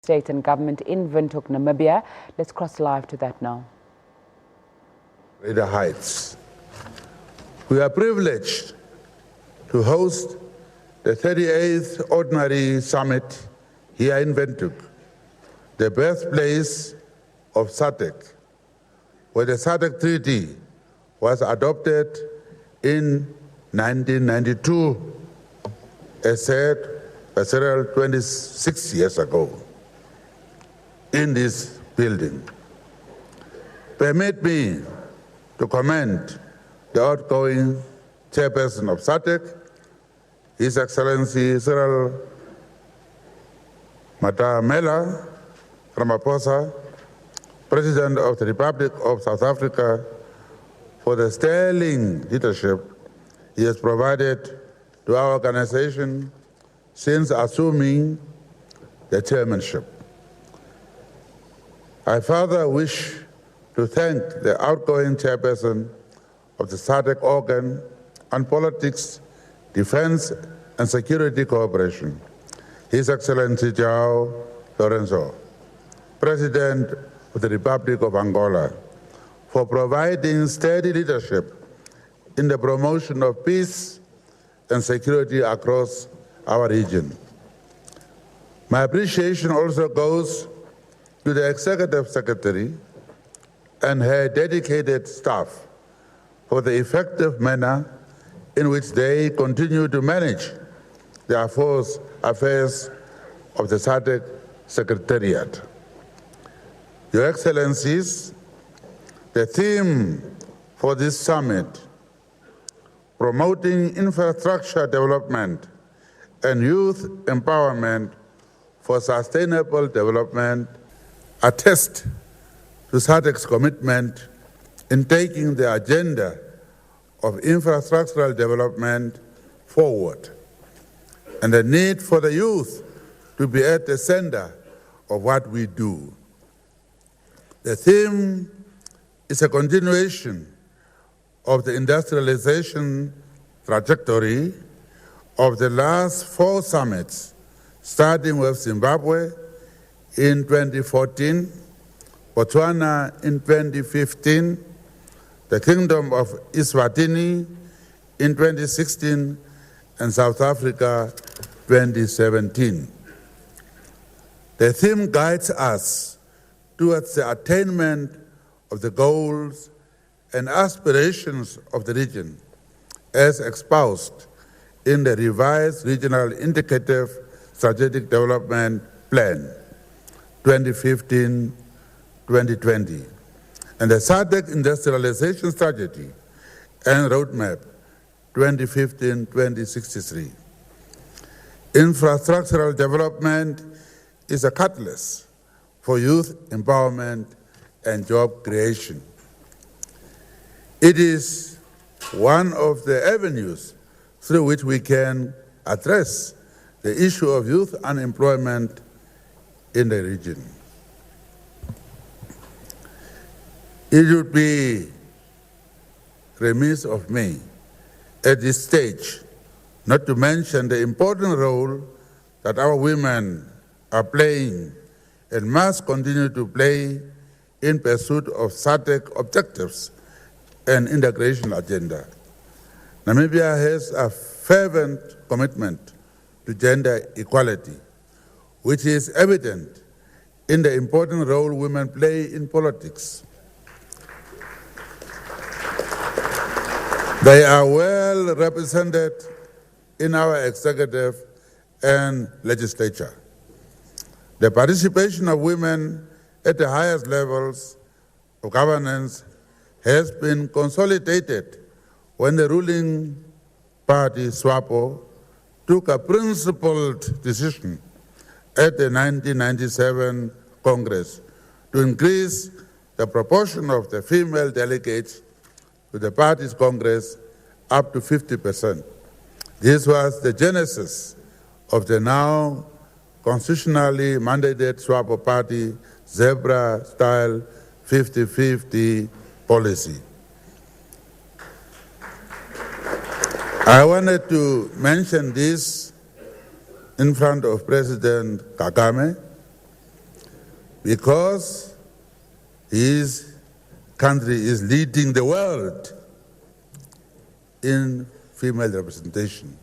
State and government in Windhoek, Namibia. Let's cross live to that now. The heights. We are privileged to host the 38th Ordinary Summit here in Windhoek, the birthplace of SADC, where the SADC Treaty was adopted in 1992, as said by Cyril 26 years ago in this building. Permit me to commend the outgoing chairperson of SADC, His Excellency Cyril Mandela Ramaphosa, President of the Republic of South Africa, for the sterling leadership he has provided to our organization since assuming the chairmanship. I further wish to thank the outgoing chairperson of the SADC organ on politics, defense, and security cooperation, His Excellency João Lourenço, President of the Republic of Angola, for providing steady leadership in the promotion of peace and security across our region. My appreciation also goes to the Executive Secretary and her dedicated staff for the effective manner in which they continue to manage the affairs of the SADC Secretariat. Your Excellencies, the theme for this summit, promoting infrastructure development and youth empowerment for sustainable development, attest to SADC's commitment in taking the agenda of infrastructural development forward and the need for the youth to be at the center of what we do. The theme is a continuation of the industrialization trajectory of the last 4 summits, starting with Zimbabwe in 2014, Botswana in 2015, the Kingdom of Eswatini in 2016, and South Africa 2017. The theme guides us towards the attainment of the goals and aspirations of the region as espoused in the revised Regional Indicative Strategic Development Plan 2015-2020 and the SADC Industrialization Strategy and Roadmap 2015-2063. Infrastructural development is a catalyst for youth empowerment and job creation. It is one of the avenues through which we can address the issue of youth unemployment in the region. It would be remiss of me at this stage not to mention the important role that our women are playing and must continue to play in pursuit of SADC objectives and integration agenda. Namibia has a fervent commitment to gender equality, which is evident in the important role women play in politics. They are well represented in our executive and legislature. The participation of women at the highest levels of governance has been consolidated when the ruling party, SWAPO, took a principled decision at the 1997 Congress to increase the proportion of the female delegates to the party's Congress up to 50%. This was the genesis of the now constitutionally mandated SWAPO party zebra-style 50-50 policy. I wanted to mention this in front of President Kagame because his country is leading the world in female representation.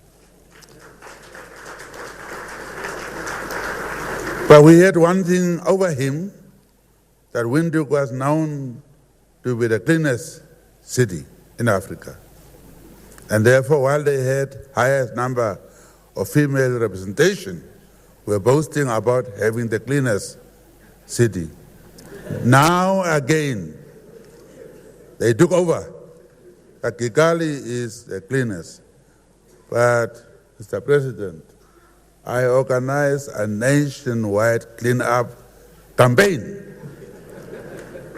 But we had one thing over him, that Windhoek was known to be the cleanest city in Africa. And therefore, while they had highest number of female representation, we were boasting about having the cleanest city. Now again, they took over. That Kigali is the cleanest. But, Mr. President, I organized a nationwide cleanup campaign.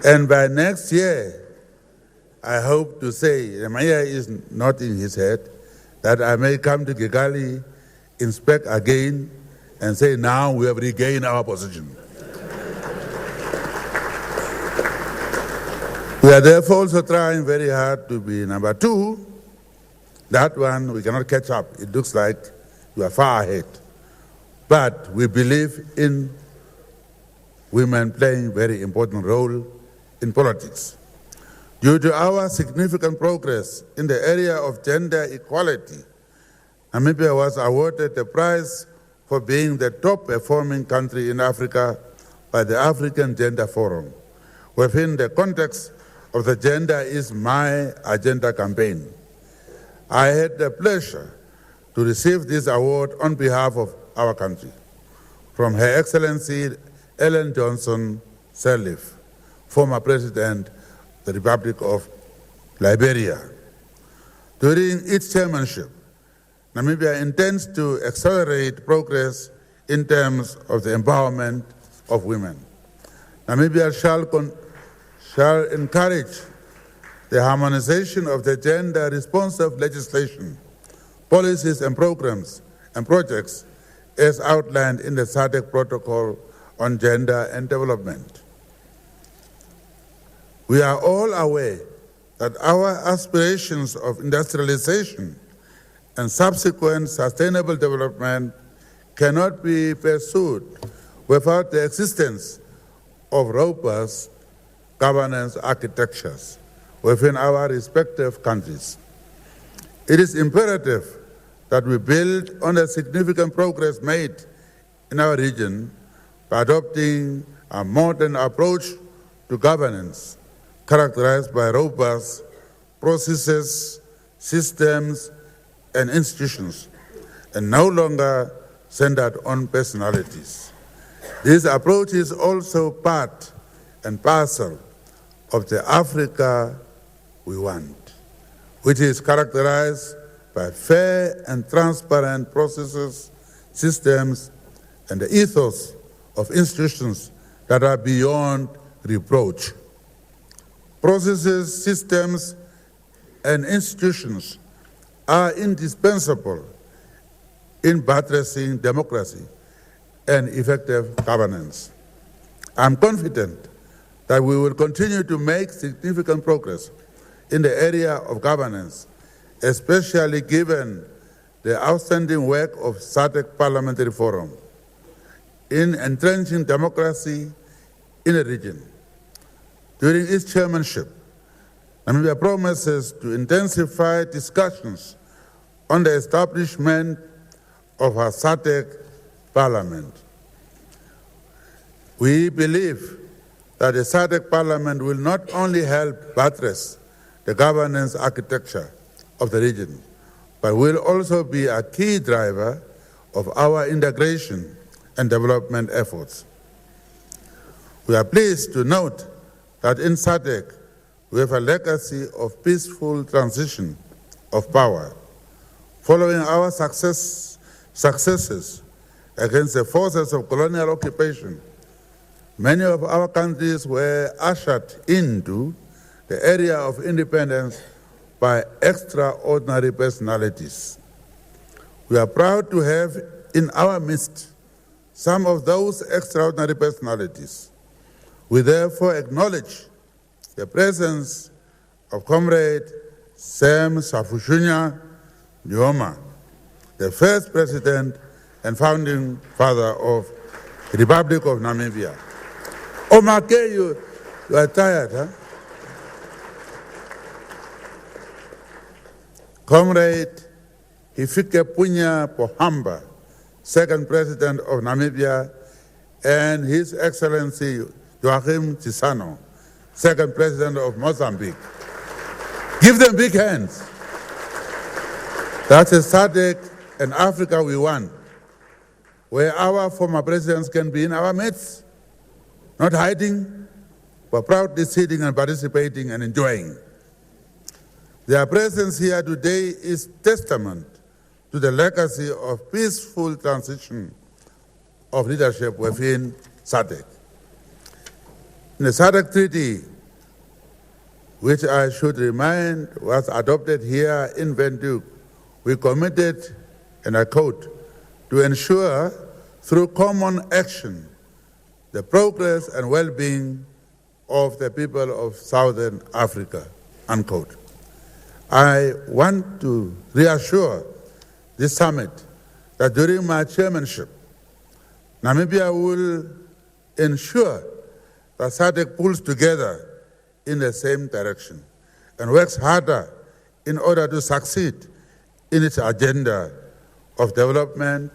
And by next year, I hope to say, the mayor is not in his head, that I may come to Kigali, inspect again, and say, now we have regained our position. We are therefore also trying very hard to be number 2. That one, we cannot catch up. It looks like you are far ahead. But we believe in women playing a very important role in politics. Due to our significant progress in the area of gender equality, Namibia was awarded the prize for being the top performing country in Africa by the African Gender Forum, within the context of the Gender is My Agenda campaign. I had the pleasure to receive this award on behalf of our country from Her Excellency Ellen Johnson Sirleaf, former President of the Republic of Liberia. During its chairmanship, Namibia intends to accelerate progress in terms of the empowerment of women. Namibia shall encourage the harmonization of the gender-responsive legislation, policies and programs and projects as outlined in the SADC Protocol on Gender and Development. We are all aware that our aspirations of industrialization and subsequent sustainable development cannot be pursued without the existence of robust governance architectures within our respective countries. It is imperative that we build on the significant progress made in our region by adopting a modern approach to governance characterized by robust processes, systems, and institutions, and no longer centered on personalities. This approach is also part and parcel of the Africa we want, which is characterized by fair and transparent processes, systems, and the ethos of institutions that are beyond reproach. Processes, systems, and institutions are indispensable in buttressing democracy and effective governance. I'm confident that we will continue to make significant progress in the area of governance, especially given the outstanding work of SADC Parliamentary Forum in entrenching democracy in the region. During its chairmanship, Namibia promises to intensify discussions on the establishment of a SADC Parliament. We believe that the SADC Parliament will not only help buttress the governance architecture of the region, but will also be a key driver of our integration and development efforts. We are pleased to note that in SADC, we have a legacy of peaceful transition of power. Following our successes against the forces of colonial occupation, many of our countries were ushered into the area of independence by extraordinary personalities. We are proud to have in our midst some of those extraordinary personalities. We therefore acknowledge the presence of Comrade Sam Safushunya Nyoma, the first president and founding father of the Republic of Namibia. Omake, you are tired, huh? Comrade Hifike Punya Pohamba, second president of Namibia, and His Excellency Joachim Chissano, second president of Mozambique. Give them big hands. That's a SADC and Africa we want, where our former presidents can be in our midst, not hiding, but proudly sitting and participating and enjoying. Their presence here today is testament to the legacy of peaceful transition of leadership within SADC. In the SADC Treaty, which I should remind was adopted here in Windhoek, we committed, and I quote, to ensure through common action the progress and well-being of the people of Southern Africa, unquote. I want to reassure this summit that during my chairmanship, Namibia will ensure that SADC pulls together in the same direction and works harder in order to succeed in its agenda of development,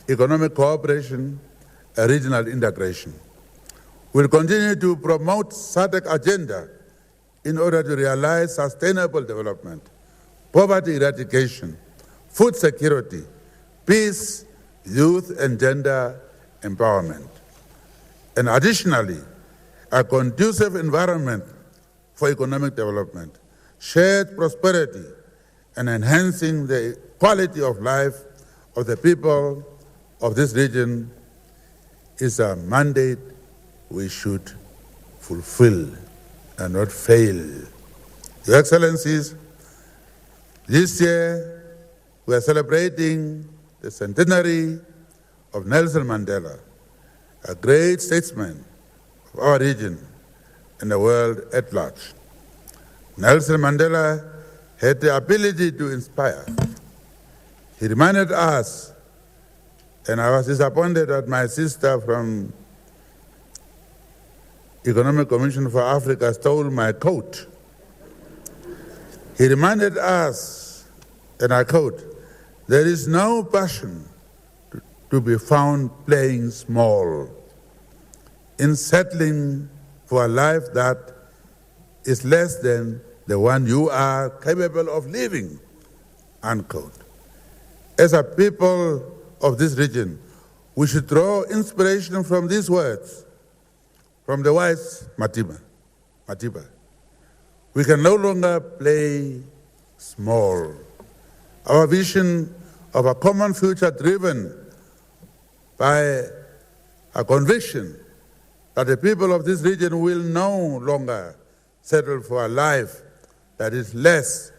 economic cooperation, and regional integration. We'll continue to promote SADC agenda in order to realize sustainable development, poverty eradication, food security, peace, youth and gender empowerment. And additionally, a conducive environment for economic development, shared prosperity, and enhancing the quality of life of the people of this region is a mandate we should fulfill and not fail. Your Excellencies, this year we are celebrating the centenary of Nelson Mandela, a great statesman of our region and the world at large. Nelson Mandela had the ability to inspire. He reminded us, and I was disappointed that my sister from Economic Commission for Africa stole my coat. He reminded us, and I quote, there is no passion to be found playing small in settling for a life that is less than the one you are capable of living, unquote. As a people of this region, we should draw inspiration from these words, from the wise Matiba. We can no longer play small. Our vision of a common future driven by a conviction that the people of this region will no longer settle for a life that is less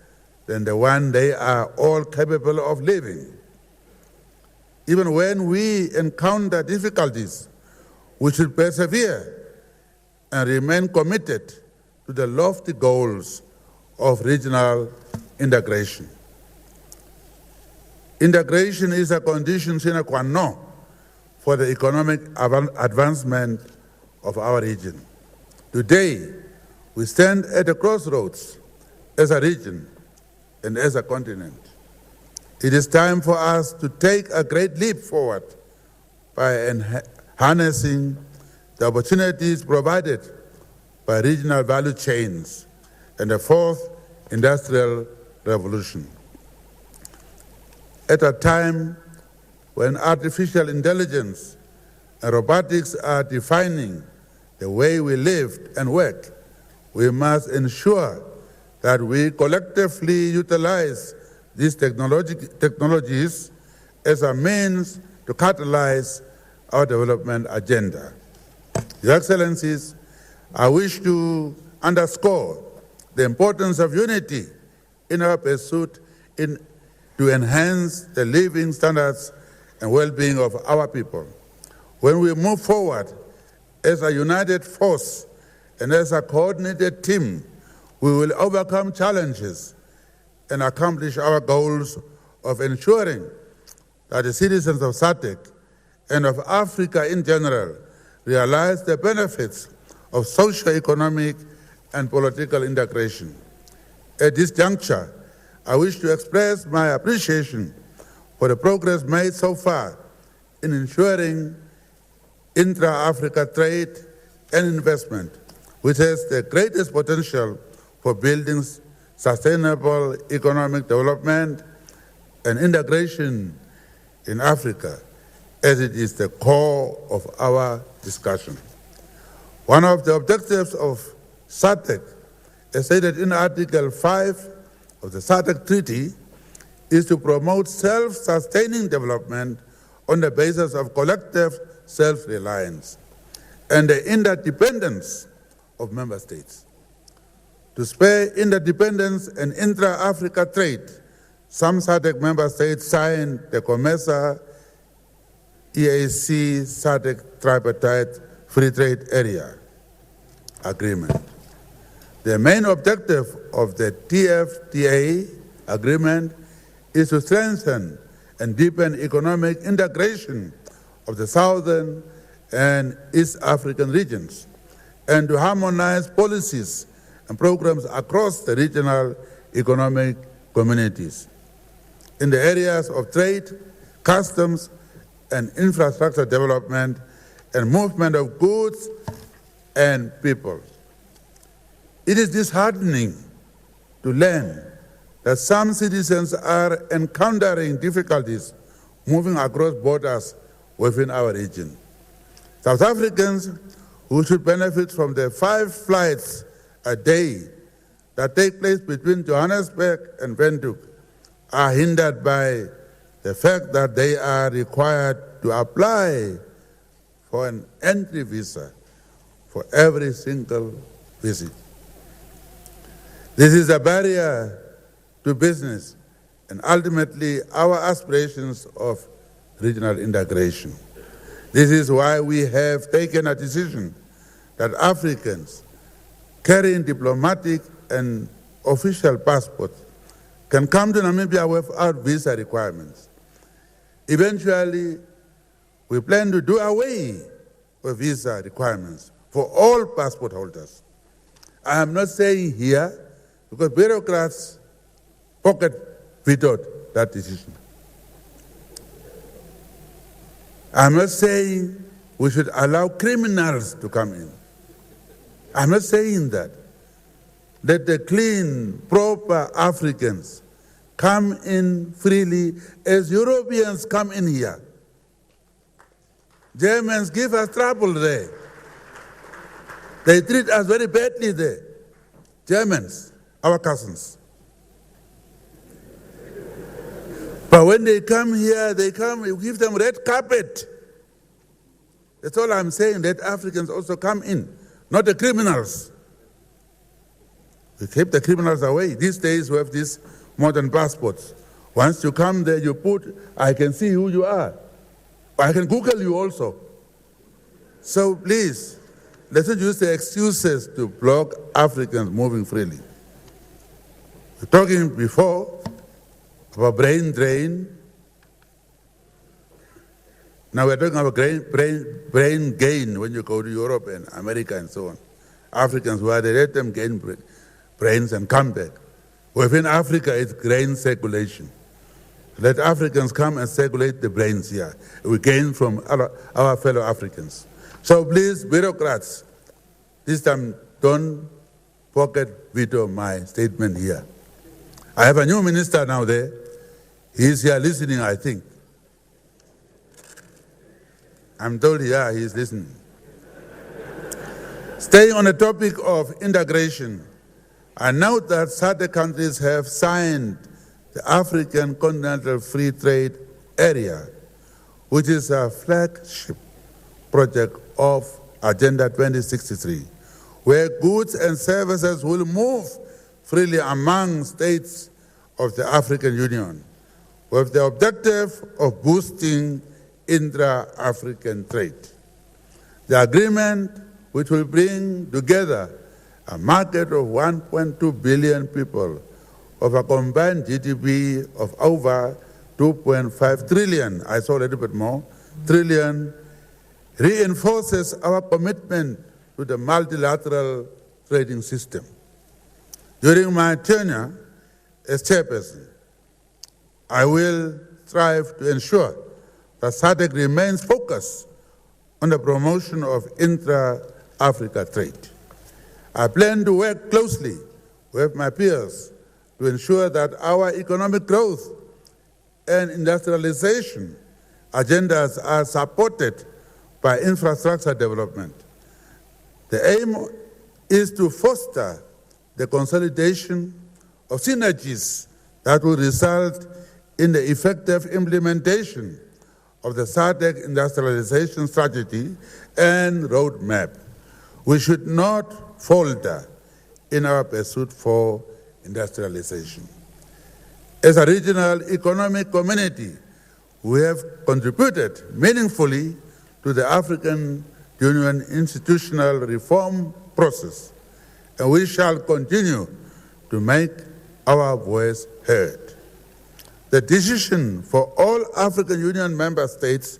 than the one they are all capable of living. Even when we encounter difficulties, we should persevere and remain committed to the lofty goals of regional integration. Integration is a condition sine qua non for the economic advancement of our region. Today, we stand at a crossroads as a region and as a continent. It is time for us to take a great leap forward by harnessing the opportunities provided by regional value chains and the fourth industrial revolution. At a time when artificial intelligence and robotics are defining the way we live and work, we must ensure that we collectively utilize these technologies as a means to catalyze our development agenda. Your Excellencies, I wish to underscore the importance of unity in our pursuit to enhance the living standards and well-being of our people. When we move forward as a united force and as a coordinated team, we will overcome challenges and accomplish our goals of ensuring that the citizens of SADC and of Africa in general realize the benefits of socio-economic and political integration. At this juncture, I wish to express my appreciation for the progress made so far in ensuring intra-Africa trade and investment, which has the greatest potential for building sustainable economic development and integration in Africa, as it is the core of our discussion. One of the objectives of SADC, as stated in Article 5 of the SADC Treaty, is to promote self-sustaining development on the basis of collective self-reliance and the interdependence of member states. To spur interdependence and intra-Africa trade, some SADC member states signed the COMESA EAC SADC Tripartite Free Trade Area Agreement. The main objective of the TFTA agreement is to strengthen and deepen economic integration of the Southern and East African regions, and to harmonize policies and programs across the regional economic communities in the areas of trade, customs, and infrastructure development, and movement of goods and people. It is disheartening to learn that some citizens are encountering difficulties moving across borders within our region. South Africans who should benefit from the 5 flights a day that take place between Johannesburg and Windhoek are hindered by the fact that they are required to apply for an entry visa for every single visit. This is a barrier to business and ultimately our aspirations of regional integration. This is why we have taken a decision that Africans carrying diplomatic and official passports can come to Namibia without visa requirements. Eventually, we plan to do away with visa requirements for all passport holders. I am not saying here because bureaucrats pocket vetoed that decision. I'm not saying we should allow criminals to come in. I'm not saying that. Let the clean, proper Africans come in freely as Europeans come in here. Germans give us trouble there. They treat us very badly there. Germans, our cousins. But when they come here, we give them red carpet. That's all I'm saying, let Africans also come in, not the criminals. We keep the criminals away. These days we have these modern passports. Once you come there, you put, I can see who you are. I can Google you also. So please, let's not use the excuses to block Africans moving freely. We're talking before about brain drain. Now we're talking about brain gain when you go to Europe and America and so on. Africans, where they let them gain brains and come back. Within Africa, it's grain circulation. Let Africans come and circulate the brains here. We gain from our fellow Africans. So please, bureaucrats, this time don't pocket veto my statement here. I have a new minister now there. He's here listening, I think. I'm told, yeah, he's listening. Staying on the topic of integration, I note that SADC countries have signed the African Continental Free Trade Area, which is a flagship project of Agenda 2063, where goods and services will move freely among states of the African Union, with the objective of boosting intra-African trade. The agreement, which will bring together a market of 1.2 billion people, of a combined GDP of over 2.5 trillion, I saw a little bit more, trillion, reinforces our commitment to the multilateral trading system. During my tenure as chairperson, I will strive to ensure that SADC remains focused on the promotion of intra-Africa trade. I plan to work closely with my peers to ensure that our economic growth and industrialization agendas are supported by infrastructure development. The aim is to foster the consolidation of synergies that will result in the effective implementation of the SADC industrialization strategy and roadmap. We should not falter in our pursuit for industrialization. As a regional economic community, we have contributed meaningfully to the African Union institutional reform process, and we shall continue to make our voice heard. The decision for all African Union member states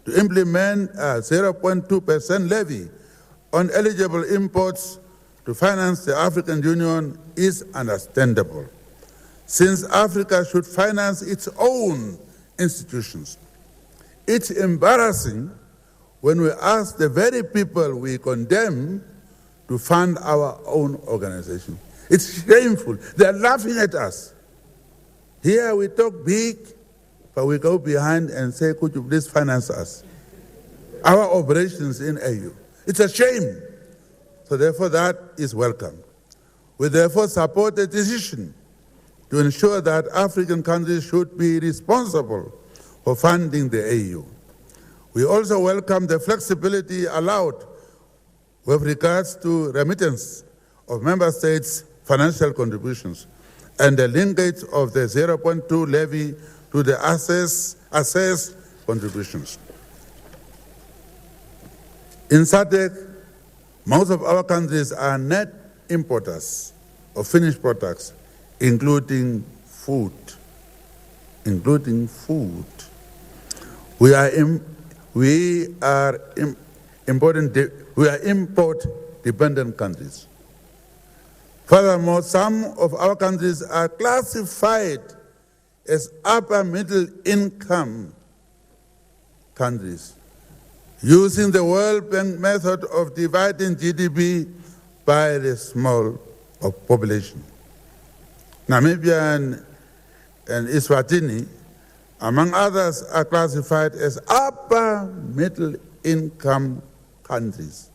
to implement a 0.2% levy on eligible imports to finance the African Union is understandable, since Africa should finance its own institutions. It's embarrassing when we ask the very people we condemn to fund our own organization. It's shameful. They're laughing at us. Here we talk big, but we go behind and say, could you please finance us? Our operations in AU. It's a shame. So therefore that is welcome. We therefore support the decision to ensure that African countries should be responsible for funding the AU. We also welcome the flexibility allowed with regards to remittance of member states' financial contributions and the linkage of the 0.2 levy to the assessed contributions. In SADC, most of our countries are net importers of finished products, including food. We are import-dependent countries. Furthermore, some of our countries are classified as upper middle income countries, using the World Bank method of dividing GDP by the small population. Namibia and Eswatini, among others, are classified as upper middle income countries,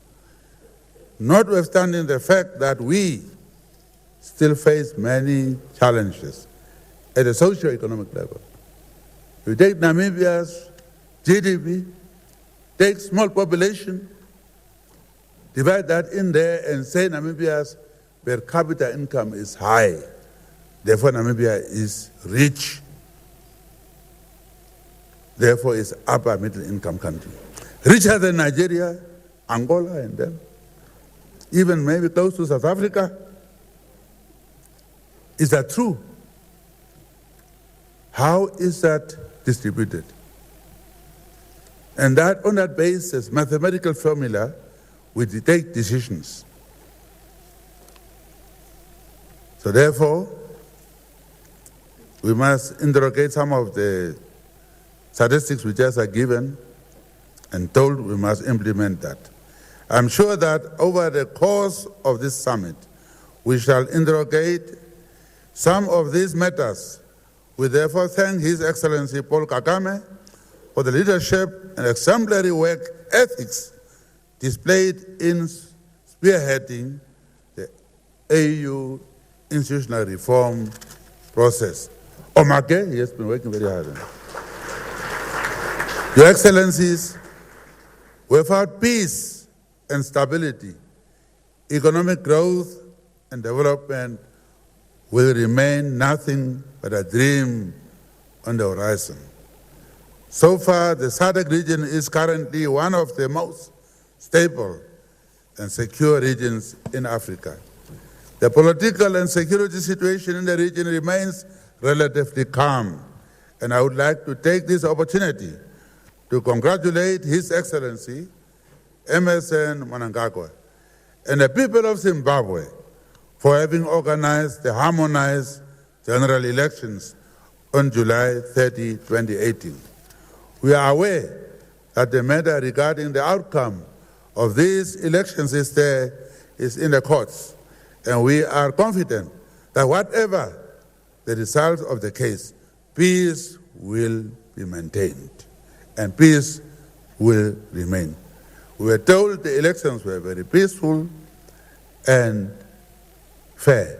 notwithstanding the fact that we still face many challenges at a socio-economic level. You take Namibia's GDP, take small population, divide that in there and say Namibia's per capita income is high. Therefore, Namibia is rich. Therefore, it's upper middle income country. Richer than Nigeria, Angola, and them. Even maybe close to South Africa. Is that true? How is that distributed? And that on that basis, mathematical formula, we take decisions. So therefore, we must interrogate some of the statistics we just are given and told we must implement that. I'm sure that over the course of this summit, we shall interrogate some of these matters. We therefore thank His Excellency Paul Kagame for the leadership and exemplary work ethics displayed in spearheading the AU institutional reform process. Omake, he has been working very hard. Your Excellencies, without peace and stability, economic growth and development will remain nothing but a dream on the horizon. So far, the SADC region is currently one of the most stable and secure regions in Africa. The political and security situation in the region remains relatively calm, and I would like to take this opportunity to congratulate His Excellency Emerson Mnangagwa and the people of Zimbabwe for having organized the harmonized general elections on July 30, 2018. We are aware that the matter regarding the outcome of these elections is in the courts, and we are confident that whatever the result of the case, peace will be maintained and peace will remain. We were told the elections were very peaceful and fair,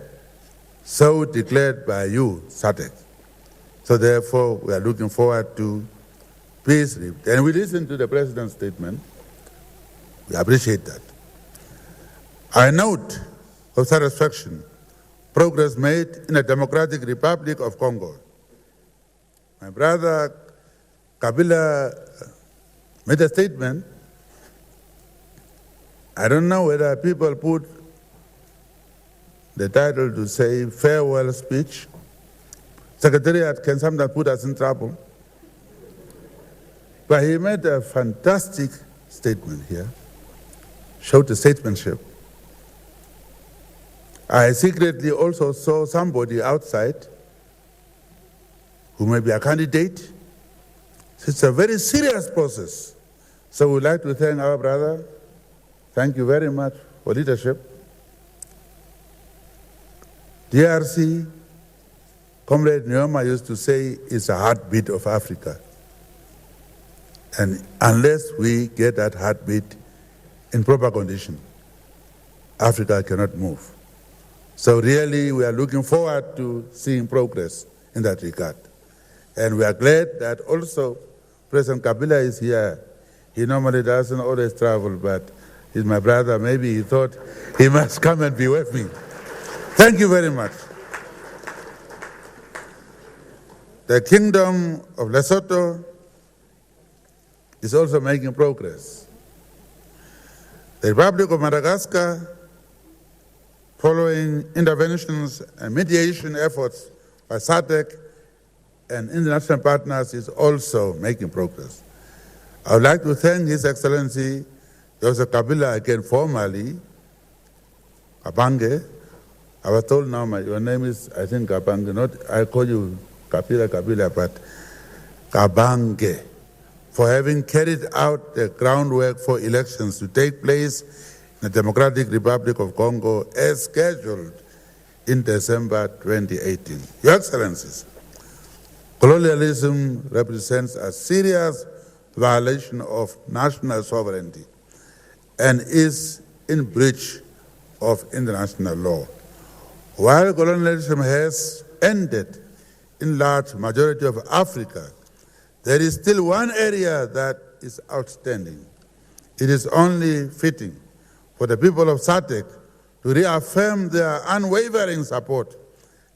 so declared by you, SADC. So therefore, we are looking forward to peace. And we listened to the President's statement. We appreciate that. I note of satisfaction progress made in the Democratic Republic of Congo. My brother Kabila made a statement. I don't know whether people put the title to say farewell speech. Secretariat can sometimes put us in trouble. But he made a fantastic statement here, showed the statesmanship. I secretly also saw somebody outside who may be a candidate. It's a very serious process. So we'd like to thank our brother. Thank you very much for leadership. DRC, Comrade Nyoma used to say, is a heartbeat of Africa. And unless we get that heartbeat in proper condition, Africa cannot move. So really, we are looking forward to seeing progress in that regard. And we are glad that also President Kabila is here. He normally doesn't always travel, but he's my brother. Maybe he thought he must come and be with me. Thank you very much. The Kingdom of Lesotho is also making progress. The Republic of Madagascar, following interventions and mediation efforts by SADC and international partners, is also making progress. I would like to thank His Excellency Joseph Kabila again formally. Kabange. I was told now your name is, I think, Kabange. Not I call you Kabila, but Kabange, for having carried out the groundwork for elections to take place in the Democratic Republic of Congo as scheduled in December 2018. Your Excellencies, colonialism represents a serious violation of national sovereignty and is in breach of international law. While colonialism has ended in large majority of Africa, there is still one area that is outstanding. It is only fitting for the people of SADC to reaffirm their unwavering support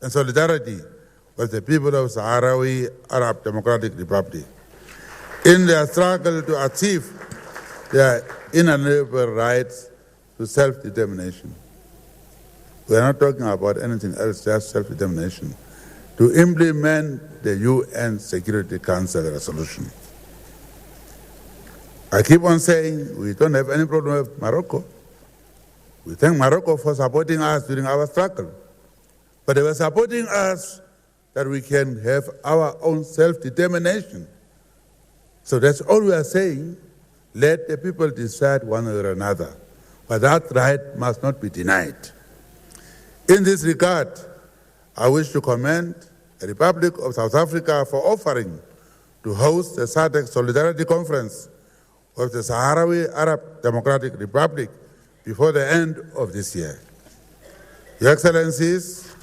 and solidarity with the people of Sahrawi Arab Democratic Republic in their struggle to achieve their inalienable rights to self-determination. We are not talking about anything else, just self-determination, to implement the UN Security Council resolution. I keep on saying we don't have any problem with Morocco. We thank Morocco for supporting us during our struggle. But they were supporting us that we can have our own self-determination. So that's all we are saying. Let the people decide one way or another. But that right must not be denied. In this regard, I wish to commend the Republic of South Africa for offering to host the SADC Solidarity Conference of the Sahrawi Arab Democratic Republic before the end of this year. Your Excellencies,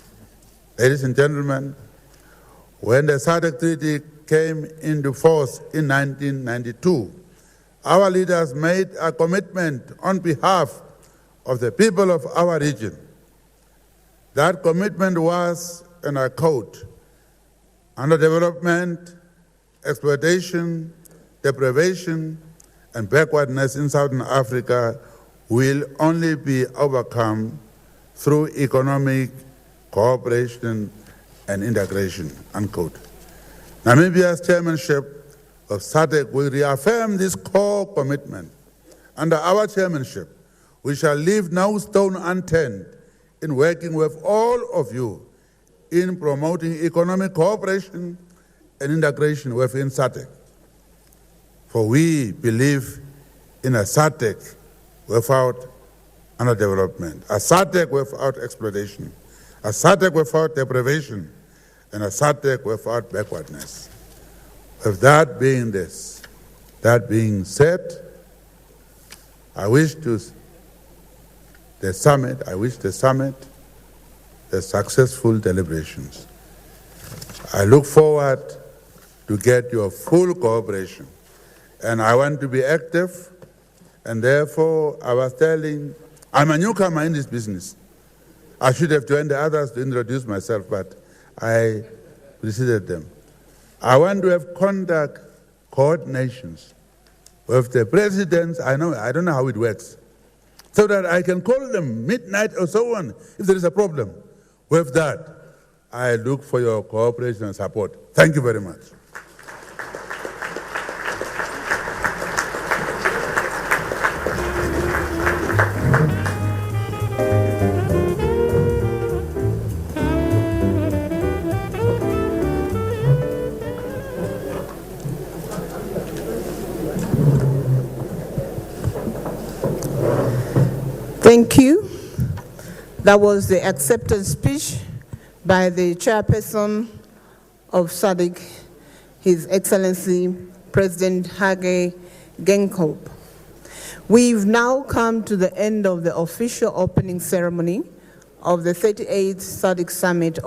ladies and gentlemen, when the SADC Treaty came into force in 1992, our leaders made a commitment on behalf of the people of our region. That commitment was, and I quote, underdevelopment, exploitation, deprivation, and backwardness in Southern Africa will only be overcome through economic cooperation and integration, unquote. Namibia's chairmanship of SADC will reaffirm this core commitment. Under our chairmanship, We shall leave no stone unturned in working with all of you in promoting economic cooperation and integration within SADC. For we believe in a SADC without underdevelopment, a SADC without exploitation, a SADC without deprivation, and a SADC without backwardness. With that being said, I wish the summit the successful deliberations. I look forward to get your full cooperation, and I want to be active, and therefore I was telling, I'm a newcomer in this business. I should have joined the others to introduce myself, but I preceded them. I want to have conduct coordinations with the presidents. I don't know how it works, so that I can call them midnight or so on if there is a problem. With that, I look for your cooperation and support. Thank you very much. Thank you. That was the accepted speech by the chairperson of SADC, His Excellency President Hage Geingob. We've now come to the end of the official opening ceremony of the 38th SADC Summit.